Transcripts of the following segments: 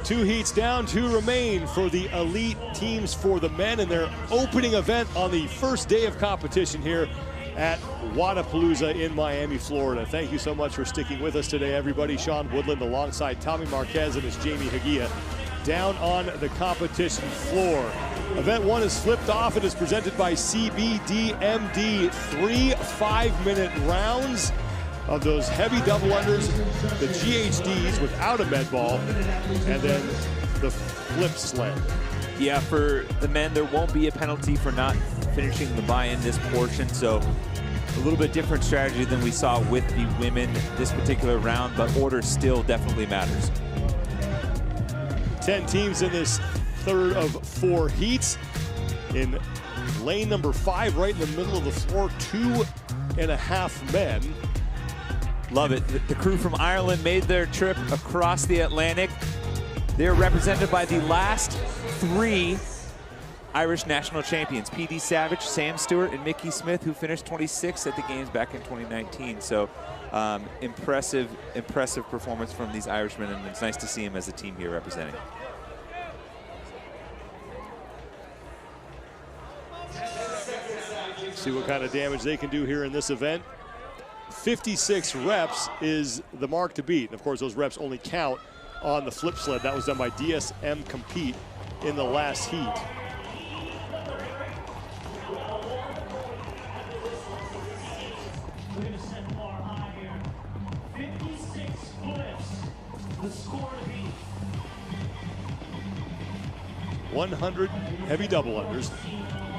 2 heats down, 2 remain for the elite teams for the men in their opening event on the first day of competition here at Wodapalooza in Miami, Florida. Thank you so much for sticking with us today, everybody. Sean Woodland alongside Tommy Marquez and his Jamie Hagia down on the competition floor. Event 1 is flipped off. It is presented by CBDMD. 3 5-minute rounds of those heavy double unders, the GHDs without a med ball, and then the flip sled. Yeah, for the men, there won't be a penalty for not finishing the buy-in this portion, so a little bit different strategy than we saw with the women this particular round, but order still definitely matters. 10 teams in this third of 4 heats. In lane number 5, right in the middle of the floor, 2.5 men. Love it. The crew from Ireland made their trip across the Atlantic. They're represented by the last 3 Irish national champions, P.D. Savage, Sam Stewart, and Mickey Smith, who finished 26th at the games back in 2019. So impressive performance from these Irishmen, and it's nice to see them as a team here representing. See what kind of damage they can do here in this event. 56 reps is the mark to beat. And of course, those reps only count on the flip sled. That was done by DSM Compete in the last heat. We're going to set the bar high here. 56 flips. The score to beat. 100 heavy double unders.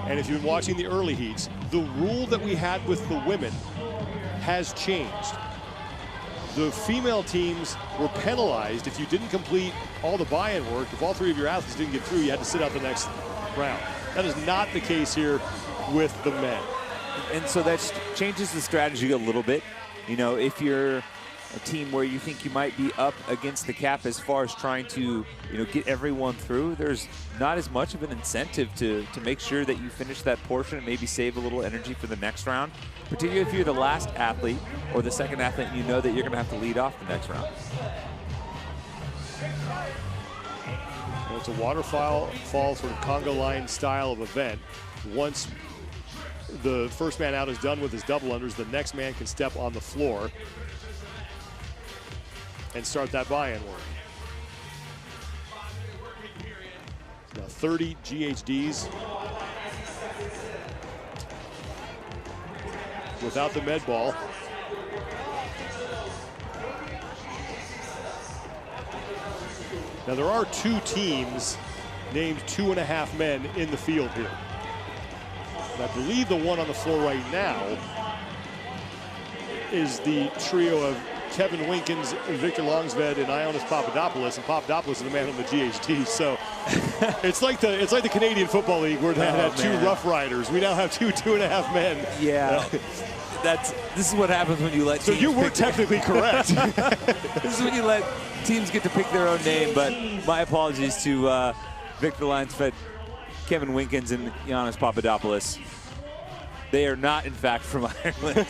And if you've been watching the early heats, the rule that we had with the women has changed. The female teams were penalized if you didn't complete all the buy-in work. If all 3 of your athletes didn't get through, you had to sit out the next round. That is not the case here with the men. And so that changes the strategy a little bit. You know, if you're a team where you think you might be up against the cap as far as trying to, get everyone through, there's not as much of an incentive to make sure that you finish that portion and maybe save a little energy for the next round, particularly if you're the last athlete or the second athlete, you know that you're going to have to lead off the next round. Well, it's a waterfall sort of Congo line style of event. Once the first man out is done with his double unders, the next man can step on the floor and start that buy-in work. Now 30 GHDs without the med ball. Now there are 2 teams named 2.5 men in the field here. And I believe the one on the floor right now is the trio of Kevin Winkins, Victor Longsved, and Ioannis Papadopoulos, and Papadopoulos is the man on the GHD. So it's like the Canadian Football League where they had 2 Rough Riders. We now have 2.5 men. Yeah, this is what happens when you let. So you were technically correct. This is when you let teams get to pick their own name. But my apologies to Victor Longsved, Kevin Winkins, and Ioannis Papadopoulos. They are not, in fact, from Ireland.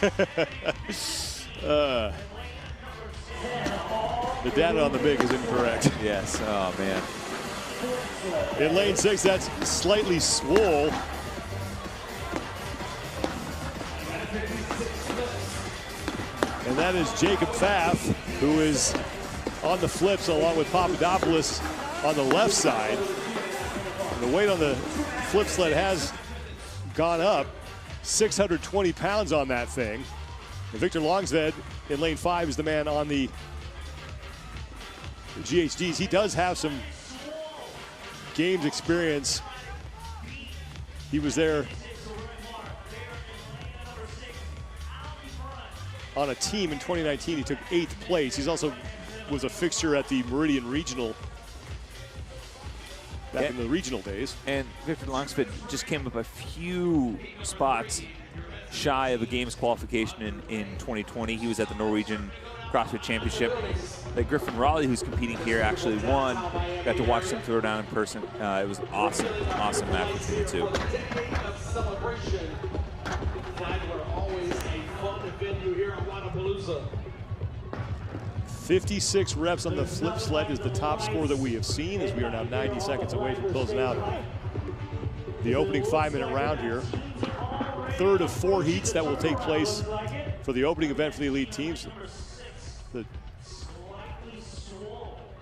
The data on the MIG is incorrect. Yes, oh man. In lane 6, that's slightly swole. And that is Jacob Pfaff, who is on the flips along with Papadopoulos on the left side. And the weight on the flip sled has gone up. 620 pounds on that thing. And Victor Longsved in lane 5 is the man on the GHDs. He does have some games experience. He was there on a team in 2019. He took 8th place. He's also was a fixture at the Meridian Regional back in the regional days. And Victor Longsved just came up a few spots shy of a games qualification in 2020. He was at the Norwegian CrossFit Championship. That Griffin Raleigh, who's competing here, actually won. Got to watch them throw down in person. It was awesome match between the 2. Celebration. Glad we're always a fun venue here at Wodapalooza. 56 reps on the flip sled is the top score that we have seen, as we are now 90 seconds away from closing out the opening 5-minute round here. Third of 4 heats that will take place for the opening event for the elite teams. The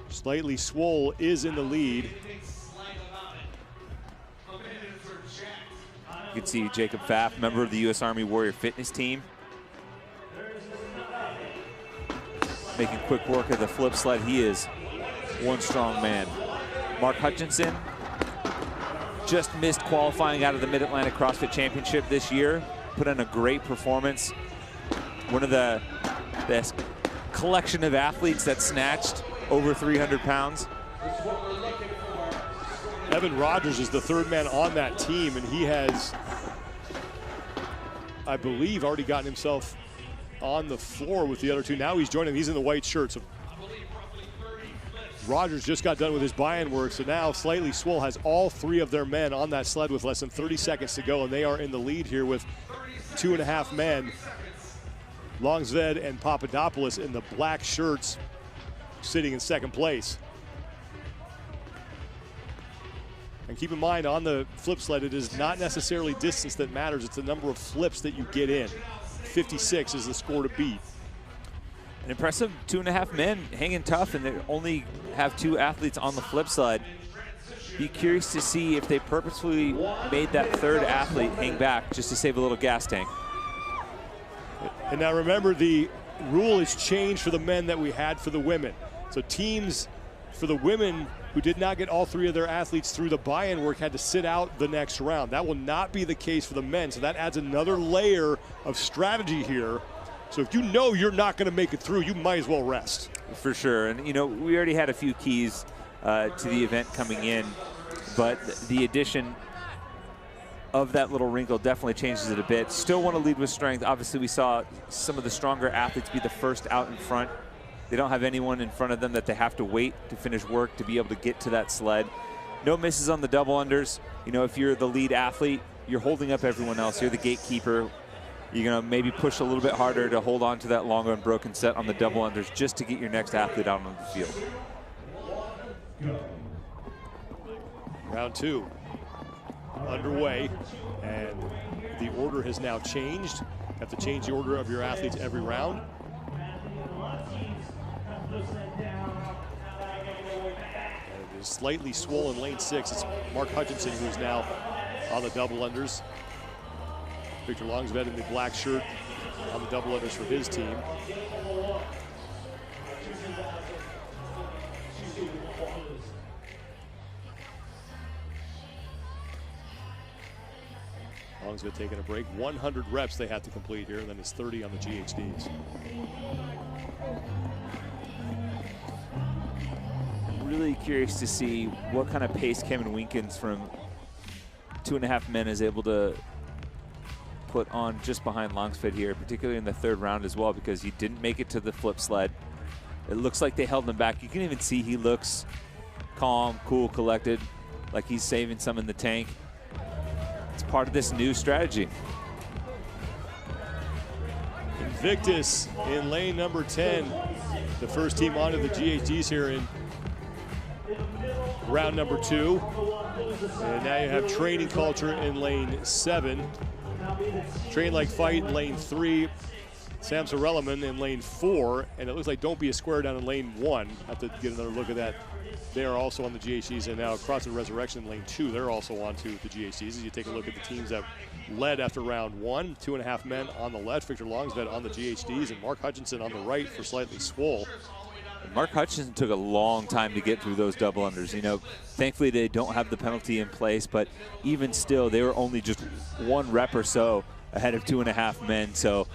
Slightly Swole is in the lead. You can see Jacob Pfaff, member of the U.S. Army Warrior Fitness team, making quick work of the flip sled. He is one strong man. Mark Hutchinson just missed qualifying out of the Mid-Atlantic CrossFit Championship this year. Put in a great performance. One of the best collection of athletes that snatched over 300 pounds. Evan Rogers is the third man on that team, and he has, I believe, already gotten himself on the floor with the other two. Now he's joining. He's in the white shirt. So Rogers just got done with his buy-in work. So now Slightly Swole has all 3 of their men on that sled with less than 30 seconds to go, and they are in the lead here with 2.5 men. Longsved and Papadopoulos in the black shirts sitting in second place. And keep in mind, on the flip sled, it is not necessarily distance that matters. It's the number of flips that you get in. 56 is the score to beat. An impressive 2.5 men hanging tough, and they only have 2 athletes on the flip side. Be curious to see if they purposefully made that third athlete hang back just to save a little gas tank. And now remember, the rule is changed for the men that we had for the women. So teams for the women who did not get all 3 of their athletes through the buy-in work had to sit out the next round. That will not be the case for the men, so that adds another layer of strategy here. So if you know you're not going to make it through, you might as well rest. For sure, and you know, we already had a few keys to the event coming in, but the addition of that little wrinkle definitely changes it a bit. Still want to lead with strength. Obviously, we saw some of the stronger athletes be the first out in front. They don't have anyone in front of them that they have to wait to finish work to be able to get to that sled. No misses on the double unders. You know, if you're the lead athlete, you're holding up everyone else. You're the gatekeeper. You're going to maybe push a little bit harder to hold on to that long unbroken set on the double unders just to get your next athlete out on the field. Round 2 underway, and the order has now changed. You have to change the order of your athletes every round. And it is Slightly Swole in lane 6. It's Mark Hutchinson who's now on the double unders. Victor Longsved in the black shirt on the double unders for his team. Longsved taking a break. 100 reps they have to complete here, and then it's 30 on the GHDs. Really curious to see what kind of pace Kevin Winkins from 2.5 men is able to put on just behind Longsved here, particularly in the third round as well, because he didn't make it to the flip sled. It looks like they held him back. You can even see he looks calm, cool, collected, like he's saving some in the tank. It's part of this new strategy. Invictus in lane number 10, the first team onto the GHDs here in round number 2. And now you have Training Culture in lane 7. Train Like Fight in lane 3. Sam Sorelliman in lane 4. And it looks like Don't Be a Square down in lane 1. Have to get another look at that. They are also on the GHDs, and now CrossFit Resurrection in lane 2. They're also on to the GHDs. As you take a look at the teams that led after round 1, 2.5 men on the left, Victor Longsved on the GHDs, and Mark Hutchinson on the right for Slightly Swole. Mark Hutchinson took a long time to get through those double unders. You know, thankfully they don't have the penalty in place, but even still, they were only just 1 rep or so ahead of 2.5 men. So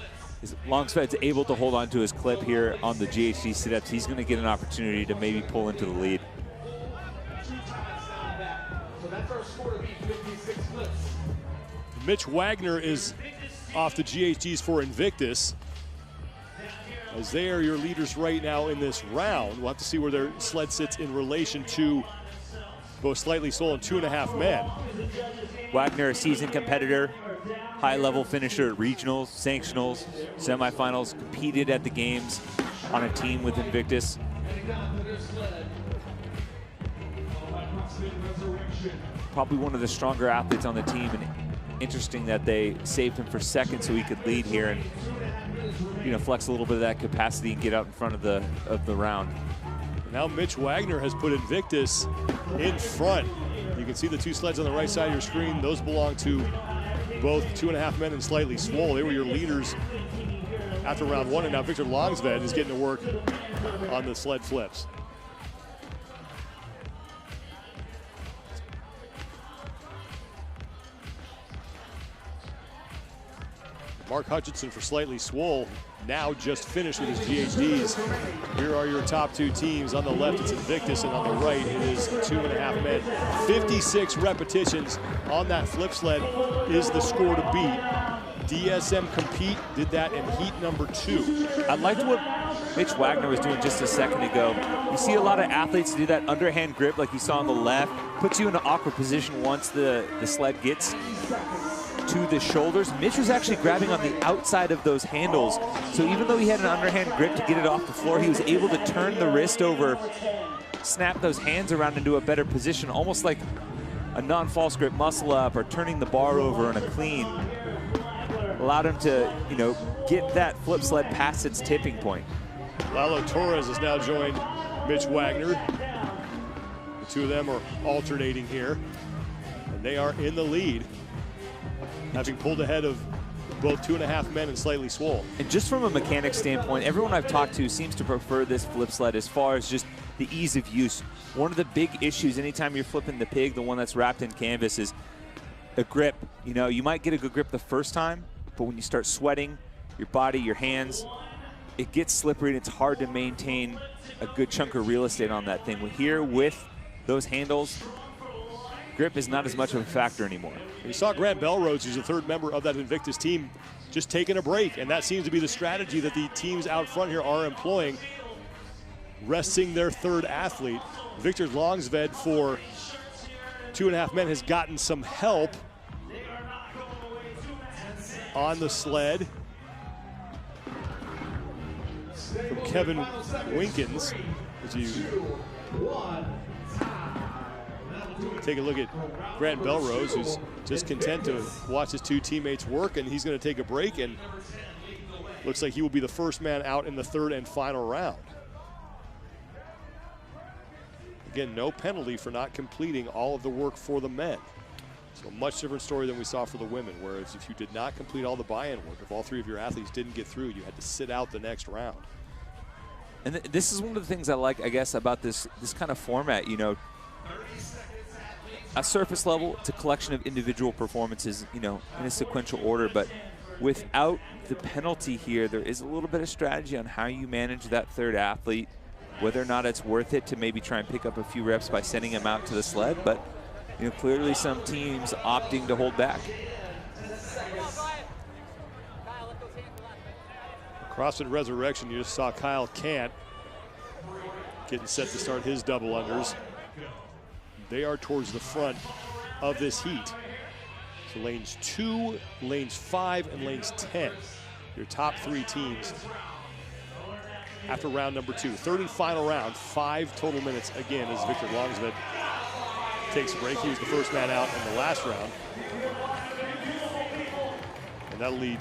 Longsved's able to hold on to his clip here on the GHD sit-ups. He's going to get an opportunity to maybe pull into the lead. Mitch Wagner is off the GHDs for Invictus, as they are your leaders right now in this round. We'll have to see where their sled sits in relation to both Slightly Swole and 2.5 men. Wagner, a seasoned competitor, high-level finisher at regionals, sanctionals, semifinals, competed at the games. on a team with Invictus. Probably one of the stronger athletes on the team, and interesting that they saved him for second so he could lead here and, you know, flex a little bit of that capacity and get out in front of the round. Now Mitch Wagner has put Invictus in front. You can see the two sleds on the right side of your screen. Those belong to both 2.5 men and Slightly Swole. They were your leaders after round one, and now Victor Longsved is getting to work on the sled flips. Mark Hutchinson for Slightly Swole now just finished with his GHDs. Here are your top two teams. On the left, it's Invictus, and on the right, it is 2.5 men. 56 repetitions on that flip sled is the score to beat. DSM Compete did that in heat number 2. I liked what Mitch Wagner was doing just a second ago. You see a lot of athletes do that underhand grip like you saw on the left. Puts you in an awkward position once the sled gets to the shoulders. Mitch was actually grabbing on the outside of those handles. So even though he had an underhand grip to get it off the floor, he was able to turn the wrist over, snap those hands around into a better position, almost like a non-false grip muscle up or turning the bar over in a clean. Allowed him to, you know, get that flip sled past its tipping point. Lalo Torres has now joined Mitch Wagner. The two of them are alternating here, and they are in the lead, having pulled ahead of both 2.5 men and Slightly Swole. And just from a mechanics standpoint, everyone I've talked to seems to prefer this flip sled as far as just the ease of use. One of the big issues anytime you're flipping the pig, the one that's wrapped in canvas, is a grip. You know, you might get a good grip the first time, but when you start sweating, your body, your hands, it gets slippery and it's hard to maintain a good chunk of real estate on that thing. Here with those handles, grip is not as much of a factor anymore. You saw Grant Belrose, who's the third member of that Invictus team, just taking a break, and that seems to be the strategy that the teams out front here are employing, resting their third athlete. Victor Longsved for 2.5 men has gotten some help on the sled from Kevin Winkins. As you take a look at Grant Belrose, who's just content to watch his two teammates work, and he's going to take a break, and looks like he will be the first man out in the third and final round. Again, no penalty for not completing all of the work for the men. So much different story than we saw for the women, whereas if you did not complete all the buy-in work, if all three of your athletes didn't get through, you had to sit out the next round. And this is one of the things I like, I guess, about this kind of format. You know, a surface level, it's a collection of individual performances, you know, in a sequential order, but without the penalty here, there is a little bit of strategy on how you manage that third athlete, whether or not it's worth it to maybe try and pick up a few reps by sending him out to the sled, but you know, clearly some teams opting to hold back. CrossFit Resurrection, you just saw Kyle Kant getting set to start his double unders. They are towards the front of this heat. So lanes 2, lanes 5, and lanes 10. Your top 3 teams after round number 2. Third and final round, 5 total minutes again as Victor Longsved takes a break. He was the first man out in the last round. And that'll leave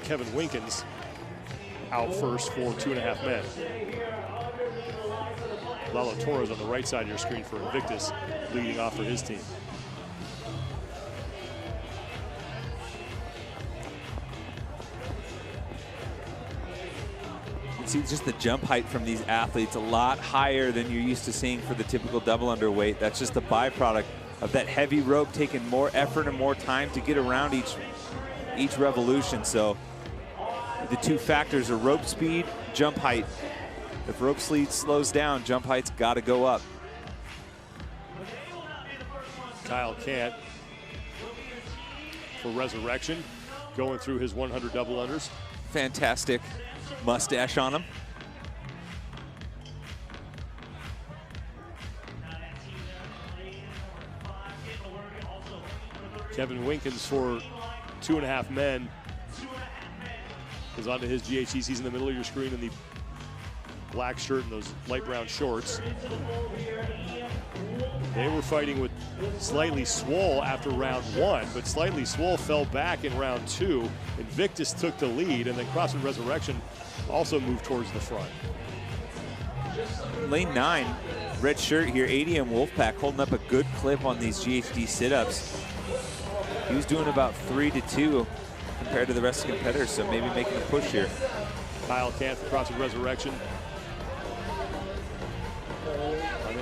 Kevin Winkins out first for 2.5 men. Lalo Torres on the right side of your screen for Invictus, leading off for his team. You can see just the jump height from these athletes a lot higher than you're used to seeing for the typical double underweight. That's just a byproduct of that heavy rope taking more effort and more time to get around each revolution. So the two factors are rope speed, jump height. If rope speed slows down, jump height's got to go up. Kyle Kant for Resurrection, going through his 100 double unders. Fantastic mustache on him. Kevin Winkins for 2.5 men is onto his GHDs. He's in the middle of your screen in the black shirt and those light brown shorts. They were fighting with Slightly Swole after round 1, but Slightly Swole fell back in round 2. Invictus took the lead, and then CrossFit Resurrection also moved towards the front. Lane 9, red shirt here, ADM Wolfpack holding up a good clip on these GHD sit-ups. He was doing about 3 to 2 compared to the rest of the competitors, so maybe making a push here. Kyle Kant for CrossFit Resurrection.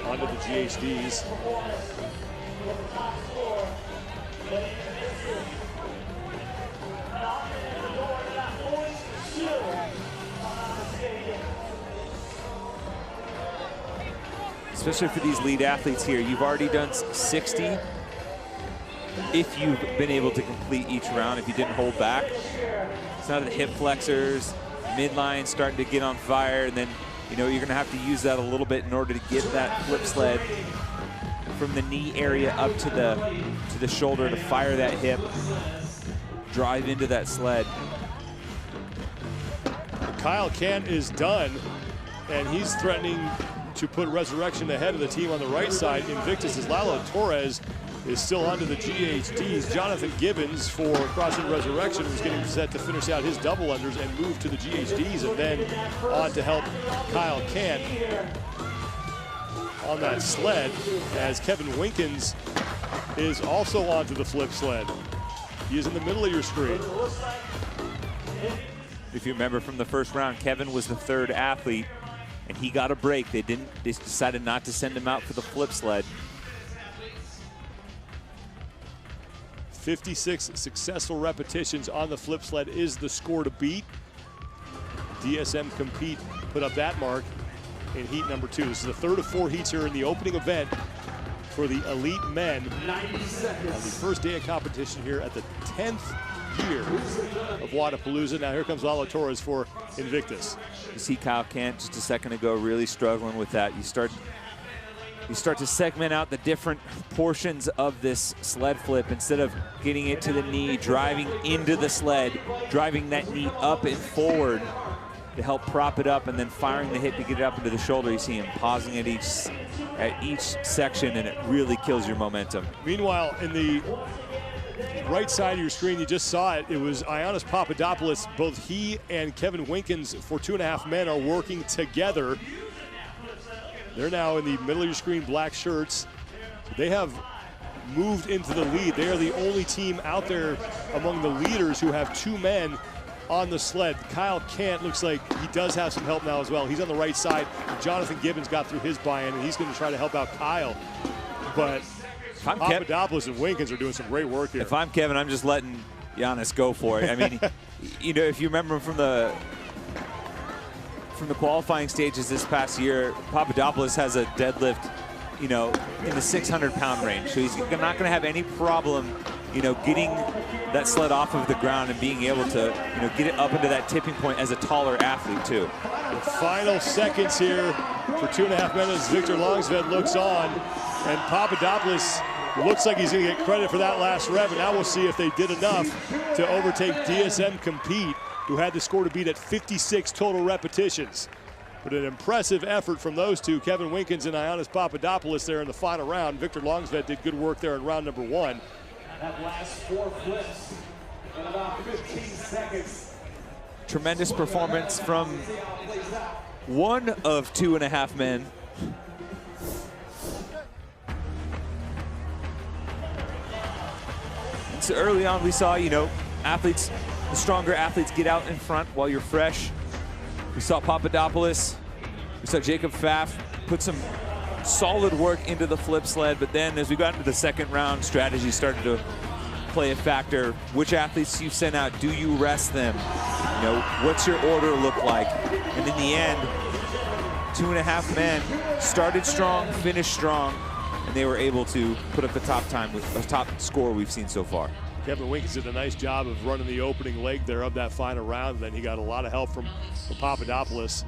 Onto the GHDs. Especially for these lead athletes here, you've already done 60 if you've been able to complete each round, if you didn't hold back. It's not the hip flexors, midline starting to get on fire, and then you know you're gonna have to use that a little bit in order to get that flip sled from the knee area up to the shoulder to fire that hip, drive into that sled. Kyle Kant is done, and he's threatening to put Resurrection ahead of the team on the right side. Invictus' Lalo Torres is still onto the GHDs. Jonathan Gibbons for CrossFit Resurrection was getting set to finish out his double unders and move to the GHDs, and then on to help Kyle Kant on that sled, as Kevin Winkins is also onto the flip sled. He is in the middle of your screen. If you remember from the first round, Kevin was the third athlete, and he got a break. They decided not to send him out for the flip sled. 56 successful repetitions on the flip sled is the score to beat. DSM Compete put up that mark in heat number 2. This is the third of 4 heats here in the opening event for the elite men on the first day of competition here at the 10th year of Wodapalooza. Now here comes Lalo Torres for Invictus. You see Kyle Kant just a second ago really struggling with that. You start to segment out the different portions of this sled flip instead of getting it to the knee, driving into the sled, driving that knee up and forward to help prop it up, and then firing the hip to get it up into the shoulder. You see him pausing at each section, and it really kills your momentum. Meanwhile, in the right side of your screen, you just saw it. It was Ioannis Papadopoulos. Both he and Kevin Winkins for 2.5 men are working together. They're now in the middle of your screen, black shirts. They have moved into the lead. They are the only team out there among the leaders who have 2 men on the sled. Kyle Kant looks like he does have some help now as well. He's on the right side. Jonathan Gibbons got through his buy-in, and he's going to try to help out Kyle. But Papadopoulos and Winkins are doing some great work here. If I'm Kevin, I'm just letting Ioannis go for it. I mean, you know, if you remember from the qualifying stages this past year, Papadopoulos has a deadlift, you know, in the 600-pound range. So he's not going to have any problem, you know, getting that sled off of the ground and being able to, you know, get it up into that tipping point as a taller athlete too. The final seconds here for 2.5 men as Victor Longsved looks on, and Papadopoulos looks like he's going to get credit for that last rev, and now we'll see if they did enough to overtake DSM Compete, who had the score to beat at 56 total repetitions. But an impressive effort from those two, Kevin Winkins and Ioannis Papadopoulos there in the final round. Victor Longsved did good work there in round number 1. That last 4 flips in about 15 seconds. Tremendous performance from one of 2.5 men. So early on we saw, you know, athletes, the stronger athletes get out in front while you're fresh. We saw Papadopoulos, we saw Jacob Pfaff put some solid work into the flip sled, but then as we got into the second round, strategy started to play a factor. Which athletes you send out, do you rest them? You know, what's your order look like? And in the end, 2.5 men started strong, finished strong, and they were able to put up the top time with the top score we've seen so far. Kevin Winkins did a nice job of running the opening leg there of that final round, and then he got a lot of help from Papadopoulos.